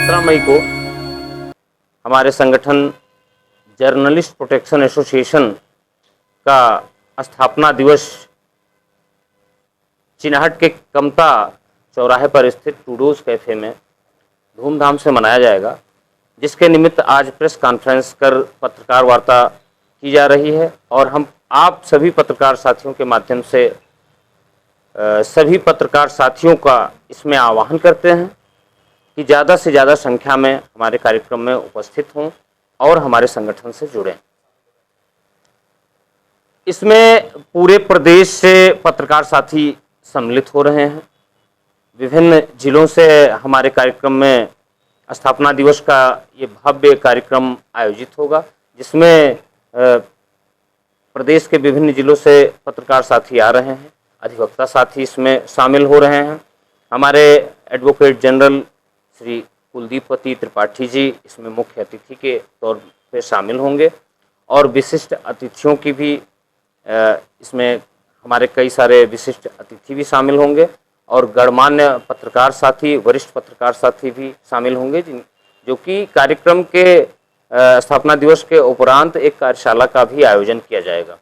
17 मई को हमारे संगठन जर्नलिस्ट प्रोटेक्शन एसोसिएशन का स्थापना दिवस चिन्हट के कमता चौराहे पर स्थित टूडोज कैफे में धूमधाम से मनाया जाएगा, जिसके निमित्त आज प्रेस कॉन्फ्रेंस कर पत्रकार वार्ता की जा रही है। और हम आप सभी पत्रकार साथियों के माध्यम से सभी पत्रकार साथियों का इसमें आह्वान करते हैं कि ज़्यादा से ज़्यादा संख्या में हमारे कार्यक्रम में उपस्थित हों और हमारे संगठन से जुड़ें। इसमें पूरे प्रदेश से पत्रकार साथी सम्मिलित हो रहे हैं। विभिन्न जिलों से हमारे कार्यक्रम में स्थापना दिवस का ये भव्य कार्यक्रम आयोजित होगा, जिसमें प्रदेश के विभिन्न जिलों से पत्रकार साथी आ रहे हैं, अधिवक्ता साथी इसमें शामिल हो रहे हैं। हमारे एडवोकेट जनरल श्री कुलदीपति त्रिपाठी जी इसमें मुख्य अतिथि के तौर पे शामिल होंगे और विशिष्ट अतिथियों की भी इसमें हमारे कई सारे विशिष्ट अतिथि भी शामिल होंगे और गणमान्य पत्रकार साथी, वरिष्ठ पत्रकार साथी भी शामिल होंगे, जो कि कार्यक्रम के स्थापना दिवस के उपरांत एक कार्यशाला का भी आयोजन किया जाएगा।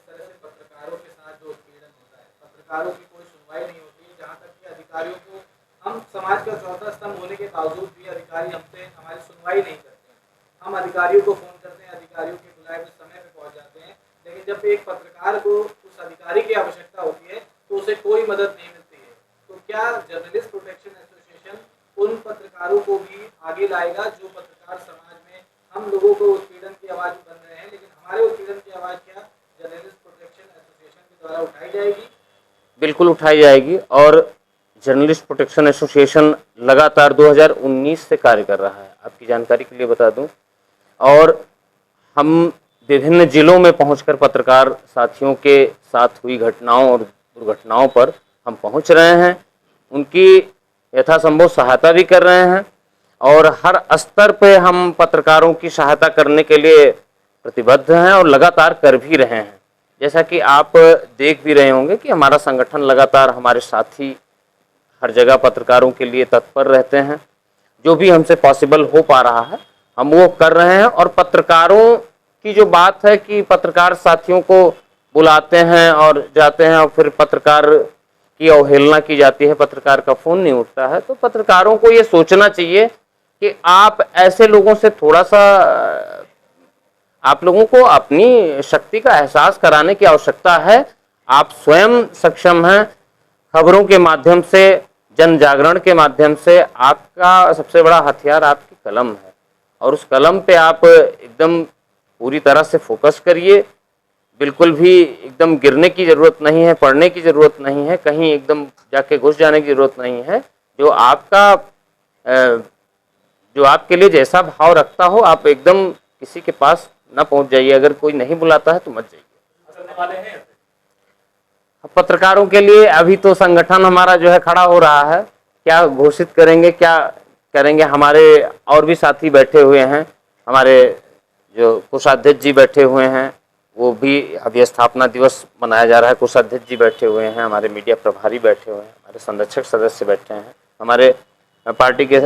पत्रकारों के साथ जो उत्पीड़न होता है, पत्रकारों की कोई सुनवाई नहीं होती है, जहाँ तक कि अधिकारियों को हम समाज का चौथा स्तंभ होने के बावजूद भी अधिकारी हमसे हमारी सुनवाई नहीं करते हैं। हम अधिकारियों को फ़ोन करते हैं, अधिकारियों के बुलाए हुए समय पर पहुँच जाते हैं, लेकिन जब एक पत्रकार को उस अधिकारी की आवश्यकता होती है तो उसे कोई मदद नहीं मिलती है। तो क्या जर्नलिस्ट प्रोटेक्शन एसोसिएशन उन पत्रकारों को भी आगे लाएगा जो पत्रकार समाज में हम लोगों को उत्पीड़न की आवाज़ बन रहे हैं, लेकिन हमारे उत्पीड़न की आवाज़ क्या जर्नलिस्ट प्रोटेक्शन एसोसिएशन के द्वारा उठाई जाएगी? बिल्कुल उठाई जाएगी। और जर्नलिस्ट प्रोटेक्शन एसोसिएशन लगातार 2019 से कार्य कर रहा है, आपकी जानकारी के लिए बता दूं। और हम विभिन्न जिलों में पहुंचकर पत्रकार साथियों के साथ हुई घटनाओं और दुर्घटनाओं पर हम पहुंच रहे हैं, उनकी यथासंभव सहायता भी कर रहे हैं और हर स्तर पे हम पत्रकारों की सहायता करने के लिए प्रतिबद्ध हैं और लगातार कर भी रहे हैं। जैसा कि आप देख भी रहे होंगे कि हमारा संगठन लगातार, हमारे साथी हर जगह पत्रकारों के लिए तत्पर रहते हैं। जो भी हमसे पॉसिबल हो पा रहा है हम वो कर रहे हैं। और पत्रकारों की जो बात है कि पत्रकार साथियों को बुलाते हैं और जाते हैं और फिर पत्रकार की अवहेलना की जाती है, पत्रकार का फ़ोन नहीं उठता है, तो पत्रकारों को ये सोचना चाहिए कि आप ऐसे लोगों से थोड़ा सा, आप लोगों को अपनी शक्ति का एहसास कराने की आवश्यकता है। आप स्वयं सक्षम हैं। खबरों के माध्यम से, जन जागरण के माध्यम से आपका सबसे बड़ा हथियार आपकी कलम है और उस कलम पे आप एकदम पूरी तरह से फोकस करिए। बिल्कुल भी एकदम गिरने की ज़रूरत नहीं है, पढ़ने की ज़रूरत नहीं है, कहीं एकदम जाके घुस जाने की ज़रूरत नहीं है। जो आपका जो आपके लिए जैसा भाव रखता हो, आप एकदम किसी के पास ना पहुंच जाइए। अगर कोई नहीं बुलाता है तो मत जाइए। पत्रकारों के लिए अभी तो संगठन हमारा जो है खड़ा हो रहा है, क्या घोषित करेंगे, क्या करेंगे। हमारे और भी साथी बैठे हुए हैं, हमारे जो कोषाध्यक्ष जी बैठे हुए हैं, वो भी अभी स्थापना दिवस मनाया जा रहा है, कोषाध्यक्ष जी बैठे हुए हैं, हमारे मीडिया प्रभारी बैठे हुए हैं, हमारे संरक्षक सदस्य बैठे हैं, हमारे पार्टी के,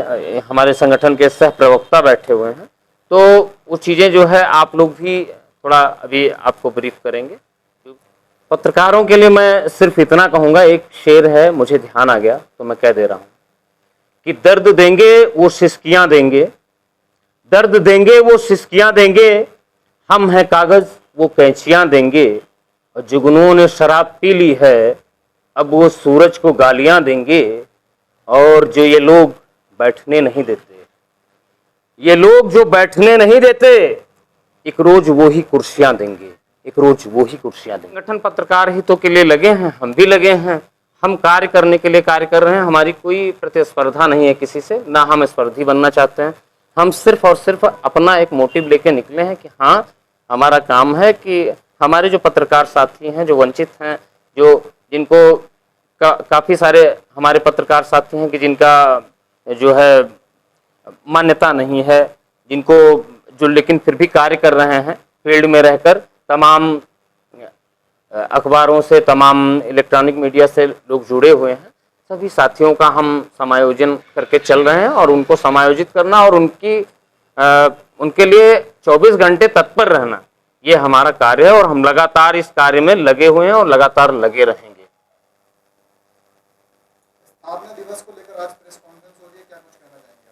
हमारे संगठन के सह प्रवक्ता बैठे हुए हैं। तो वो चीज़ें जो है आप लोग भी थोड़ा अभी आपको ब्रीफ करेंगे। पत्रकारों के लिए मैं सिर्फ इतना कहूँगा, एक शेर है, मुझे ध्यान आ गया तो मैं कह दे रहा हूँ कि दर्द देंगे वो सिसकियाँ देंगे, दर्द देंगे वो सिसकियाँ देंगे, हम हैं कागज़ वो कैंचियाँ देंगे, और जुगनुओं ने शराब पी ली है अब वो सूरज को गालियाँ देंगे, और जो ये लोग बैठने नहीं देते, ये लोग जो बैठने नहीं देते, एक रोज वो ही कुर्सियाँ देंगे, एक रोज वो ही कुर्सियाँ देंगे। संगठन पत्रकार हितों के लिए लगे हैं, हम भी लगे हैं, हम कार्य करने के लिए कार्य कर रहे हैं। हमारी कोई प्रतिस्पर्धा नहीं है किसी से, ना हम स्पर्धी बनना चाहते हैं। हम सिर्फ और सिर्फ अपना एक मोटिव लेके निकले हैं कि हाँ, हमारा काम है कि हमारे जो पत्रकार साथी हैं, जो वंचित हैं, जो जिनको काफ़ी सारे हमारे पत्रकार साथी हैं कि जिनका जो है मान्यता नहीं है, जिनको जो लेकिन फिर भी कार्य कर रहे हैं फील्ड में रहकर, तमाम अखबारों से, तमाम इलेक्ट्रॉनिक मीडिया से लोग जुड़े हुए हैं। सभी साथियों का हम समायोजन करके चल रहे हैं और उनको समायोजित करना और उनके लिए 24 घंटे तत्पर रहना, ये हमारा कार्य है और हम लगातार इस कार्य में लगे हुए हैं और लगातार लगे रहेंगे। स्थापना दिवस को लेकर आज प्रेस कॉन्फ्रेंस हो रही है, क्या कुछ कहना चाहेंगे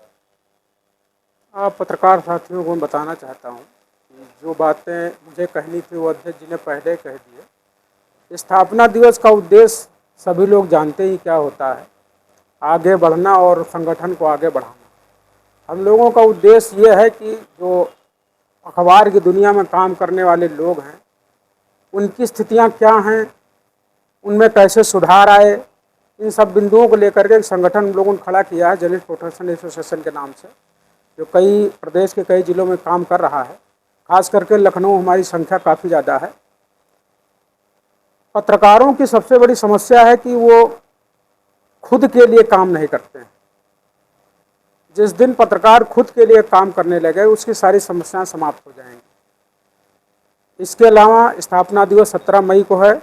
आप? आप पत्रकार साथियों को मैं बताना चाहता हूँ कि जो बातें मुझे कहनी थी वो अध्यक्ष जी ने पहले कह दिए। स्थापना दिवस का उद्देश्य सभी लोग जानते ही क्या होता है, आगे बढ़ना और संगठन को आगे बढ़ाना। हम लोगों का उद्देश्य ये है कि जो अखबार की दुनिया में काम करने वाले लोग हैं उनकी स्थितियाँ क्या हैं, उनमें कैसे सुधार आए, इन सब बिंदुओं को लेकर के संगठन हम लोगों ने खड़ा किया है जर्नलिस्ट प्रोटेक्शन एसोसिएशन के नाम से, जो कई प्रदेश के कई जिलों में काम कर रहा है। खास करके लखनऊ हमारी संख्या काफ़ी ज़्यादा है। पत्रकारों की सबसे बड़ी समस्या है कि वो खुद के लिए काम नहीं करते हैं। जिस दिन पत्रकार खुद के लिए काम करने लगे उसकी सारी समस्याएं समाप्त हो जाएंगी। इसके अलावा स्थापना दिवस 17 मई को है।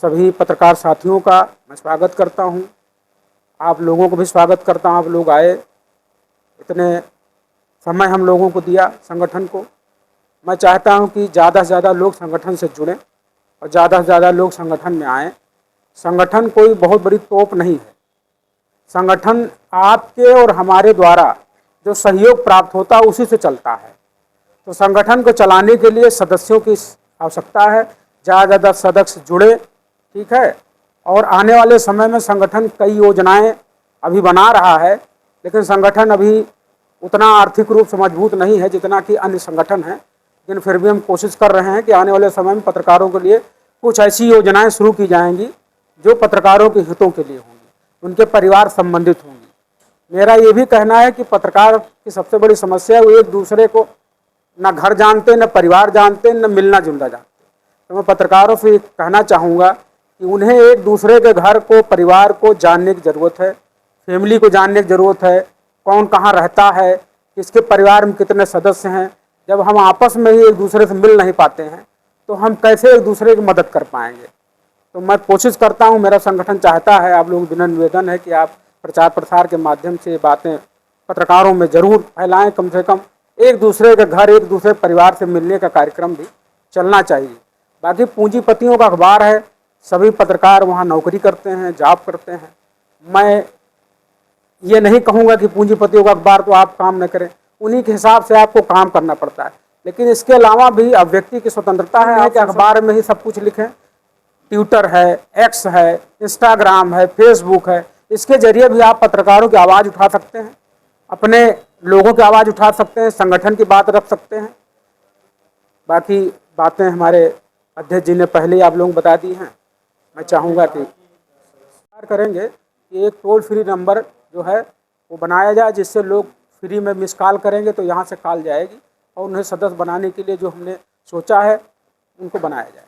सभी पत्रकार साथियों का मैं स्वागत करता हूं, आप लोगों को भी स्वागत करता हूं। आप लोग आए, इतने समय हम लोगों को दिया संगठन को। मैं चाहता हूं कि ज़्यादा से ज़्यादा लोग संगठन से जुड़ें और ज़्यादा से ज़्यादा लोग संगठन में आएँ। संगठन कोई बहुत बड़ी तोप नहीं है। संगठन आपके और हमारे द्वारा जो सहयोग प्राप्त होता है उसी से चलता है। तो संगठन को चलाने के लिए सदस्यों की आवश्यकता है। ज़्यादा से ज़्यादा सदस्य जुड़े, ठीक है। और आने वाले समय में संगठन कई योजनाएं अभी बना रहा है, लेकिन संगठन अभी उतना आर्थिक रूप से मजबूत नहीं है जितना कि अन्य संगठन हैं। लेकिन फिर भी हम कोशिश कर रहे हैं कि आने वाले समय में पत्रकारों के लिए कुछ ऐसी योजनाएं शुरू की जाएंगी जो पत्रकारों के हितों के लिए होंगी, उनके परिवार संबंधित होंगी। मेरा ये भी कहना है कि पत्रकार की सबसे बड़ी समस्या है वो एक दूसरे को न घर जानते, न परिवार जानते, न मिलना जुलना जानते। तो मैं पत्रकारों से कहना चाहूँगा कि उन्हें एक दूसरे के घर को, परिवार को जानने की ज़रूरत है, फैमिली को जानने की ज़रूरत है, कौन कहाँ रहता है, किसके परिवार में कितने सदस्य हैं। जब हम आपस में ही एक दूसरे से मिल नहीं पाते हैं तो हम कैसे एक दूसरे की मदद कर पाएंगे। तो मैं कोशिश करता हूं, मेरा संगठन चाहता है, आप लोगों का निवेदन है कि आप प्रचार प्रसार के माध्यम से बातें पत्रकारों में ज़रूर फैलाएं। कम से कम एक दूसरे के घर, एक दूसरे परिवार से मिलने का कार्यक्रम भी चलना चाहिए। बाकी पूंजीपतियों का अखबार है, सभी पत्रकार वहाँ नौकरी करते हैं, जॉब करते हैं। मैं ये नहीं कहूँगा कि पूंजीपतियों का अखबार तो आप काम न करें, उन्हीं के हिसाब से आपको काम करना पड़ता है। लेकिन इसके अलावा भी अब व्यक्ति की स्वतंत्रता है कि अखबार में ही सब कुछ लिखें। ट्विटर है, एक्स है, इंस्टाग्राम है, फेसबुक है, इसके जरिए भी आप पत्रकारों की आवाज़ उठा सकते हैं, अपने लोगों की आवाज़ उठा सकते हैं, संगठन की बात रख सकते हैं। बाकी बातें हमारे अध्यक्ष जी ने पहले ही आप लोगों को बता दी हैं। मैं चाहूँगा कि करेंगे कि एक टोल फ्री नंबर जो है वो बनाया जाए, जिससे लोग फ्री में मिस कॉल करेंगे तो यहाँ से कॉल जाएगी और उन्हें सदस्य बनाने के लिए जो हमने सोचा है उनको बनाया जाए।